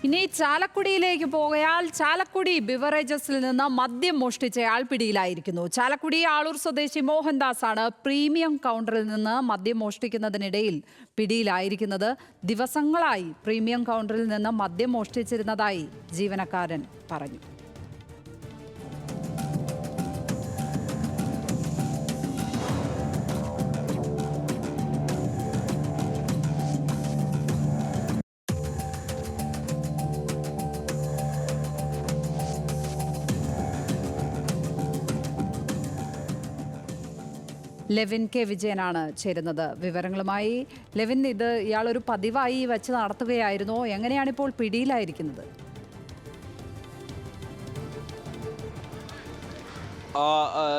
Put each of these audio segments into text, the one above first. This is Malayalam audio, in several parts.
ഇനി ചാലക്കുടിയിലേക്ക് പോകയാൽ ചാലക്കുടി ബിവറേജസിൽ നിന്ന് മദ്യം മോഷ്ടിച്ചയാൾ പിടിയിലായിരിക്കുന്നു. ചാലക്കുടി ആളൂർ സ്വദേശി മോഹൻദാസ് ആണ് പ്രീമിയം കൗണ്ടറിൽ നിന്ന് മദ്യം മോഷ്ടിക്കുന്നതിനിടയിൽ പിടിയിലായിരിക്കുന്നത്. ദിവസങ്ങളായി പ്രീമിയം കൗണ്ടറിൽ നിന്ന് മദ്യം മോഷ്ടിച്ചിരുന്നതായി ജീവനക്കാരൻ പറഞ്ഞു. ലെവിൻ കെ വിജയനാണ് ചേരുന്നത് വിവരങ്ങളുമായി. ലെവിൻ, ഇയാളൊരു പതിവായി വെച്ച് നടത്തുകയായിരുന്നോ? എങ്ങനെയാണിപ്പോൾ പിടിയിലായിരിക്കുന്നത്?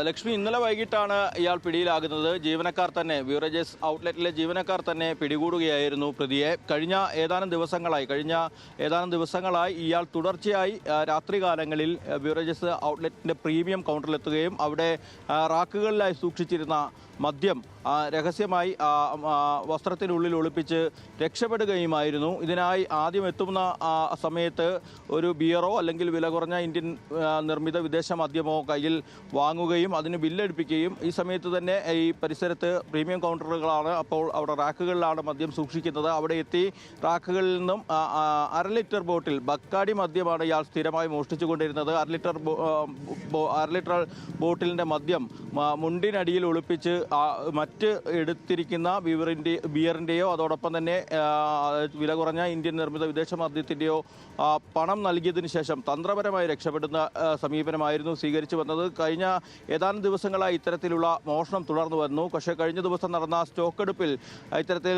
ലക്ഷ്മി, ഇന്നലെ വൈകിട്ടാണ് ഇയാൾ പിടിയിലാകുന്നത്. ജീവനക്കാർ തന്നെ, ബിവറേജസ് ഔട്ട്ലെറ്റിലെ ജീവനക്കാർ തന്നെ പിടികൂടുകയായിരുന്നു പ്രതിയെ. കഴിഞ്ഞ ഏതാനും ദിവസങ്ങളായി ഇയാൾ തുടർച്ചയായി രാത്രികാലങ്ങളിൽ ബിവറേജസ് ഔട്ട്ലെറ്റിൻ്റെ പ്രീമിയം കൗണ്ടറിലെത്തുകയും അവിടെ റാക്കുകളിലായി സൂക്ഷിച്ചിരുന്ന മദ്യം രഹസ്യമായി വസ്ത്രത്തിനുള്ളിൽ ഒളിപ്പിച്ച് രക്ഷപ്പെടുകയുമായിരുന്നു. ഇതിനായി ആദ്യം എത്തുന്ന സമയത്ത് ഒരു ബിയറോ അല്ലെങ്കിൽ വില കുറഞ്ഞ ഇന്ത്യൻ നിർമ്മിത വിദേശ മദ്യമോ കയ്യിൽ വാങ്ങുകയും അതിന് ബില്ലടിപ്പിക്കുകയും ഈ സമയത്ത് തന്നെ ഈ പരിസരത്ത് പ്രീമിയം കൗണ്ടറുകളാണ്, അപ്പോൾ അവിടെ റാക്കുകളിലാണ് മദ്യം സൂക്ഷിക്കുന്നത്. അവിടെ എത്തി റാക്കുകളിൽ നിന്നും 1/2 ലിറ്റർ ബോട്ടിൽ ബക്കാടി മദ്യമാണ് ഇയാൾ സ്ഥിരമായി മോഷ്ടിച്ചു കൊണ്ടിരുന്നത്. 1/2 ലിറ്റർ ബോട്ടിലിൻ്റെ മദ്യം മുണ്ടിനടിയിൽ ഒളിപ്പിച്ച് മറ്റ് എടുത്തിരിക്കുന്ന ബിയറിൻ്റെയോ അതോടൊപ്പം തന്നെ വില കുറഞ്ഞ ഇന്ത്യൻ നിർമ്മിത വിദേശ മദ്യത്തിൻ്റെയോ പണം നൽകിയതിനു ശേഷം തന്ത്രപരമായി രക്ഷപ്പെടുന്ന സമീപനമായിരുന്നു സ്വീകരിച്ചു വന്നത്. കഴിഞ്ഞ ഏതാനും ദിവസങ്ങളായി ഇത്തരത്തിലുള്ള മോഷണം തുടർന്നു വന്നു. പക്ഷേ കഴിഞ്ഞ ദിവസം നടന്ന സ്റ്റോക്കെടുപ്പിൽ ഇത്തരത്തിൽ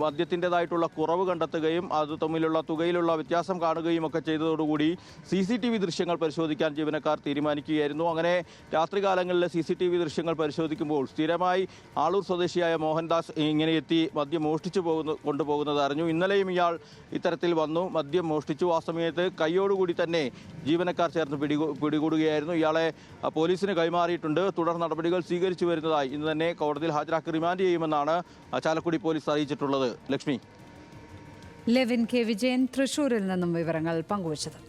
മദ്യത്തിൻ്റെതായിട്ടുള്ള കുറവ് കണ്ടെത്തുകയും അത് തമ്മിലുള്ള തുകയിലുള്ള വ്യത്യാസം കാണുകയും ഒക്കെ ചെയ്തതോടുകൂടി CCTV ദൃശ്യങ്ങൾ പരിശോധിക്കാൻ ജീവനക്കാർ തീരുമാനിക്കുകയായിരുന്നു. അങ്ങനെ രാത്രികാലങ്ങളിലെ CCTV ദൃശ്യങ്ങൾ പരിശോധിക്കുമ്പോൾ സ്ഥിരമായി ആളൂർ സ്വദേശിയായ മോഹൻദാസ് ഇങ്ങനെ എത്തി മദ്യം മോഷ്ടിച്ചു കൊണ്ടുപോകുന്നത് അറിഞ്ഞു. ഇന്നലെയും ഇയാൾ ഇത്തരത്തിൽ വന്നു മദ്യം മോഷ്ടിച്ചു. ആ സമയത്ത് കൈയോടുകൂടി തന്നെ ജീവനക്കാർ ചേർന്ന് പിടികൂടുകയായിരുന്നു. ഇയാളെ പോലീസിന് കൈമാറിയിട്ടുണ്ട്. തുടർ നടപടികൾ സ്വീകരിച്ചു വരുന്നതായി ഇന്ന് തന്നെ കോടതിയിൽ ഹാജരാക്കി റിമാൻഡ് ചെയ്യുമെന്നാണ് ചാലക്കുടി പോലീസ് അറിയിച്ചിട്ടുള്ളത്. ലക്ഷ്മി. ലെവിൻ കെ വിജയൻ തൃശൂരിൽ നിന്നും വിവരങ്ങൾ പങ്കുവച്ചത്.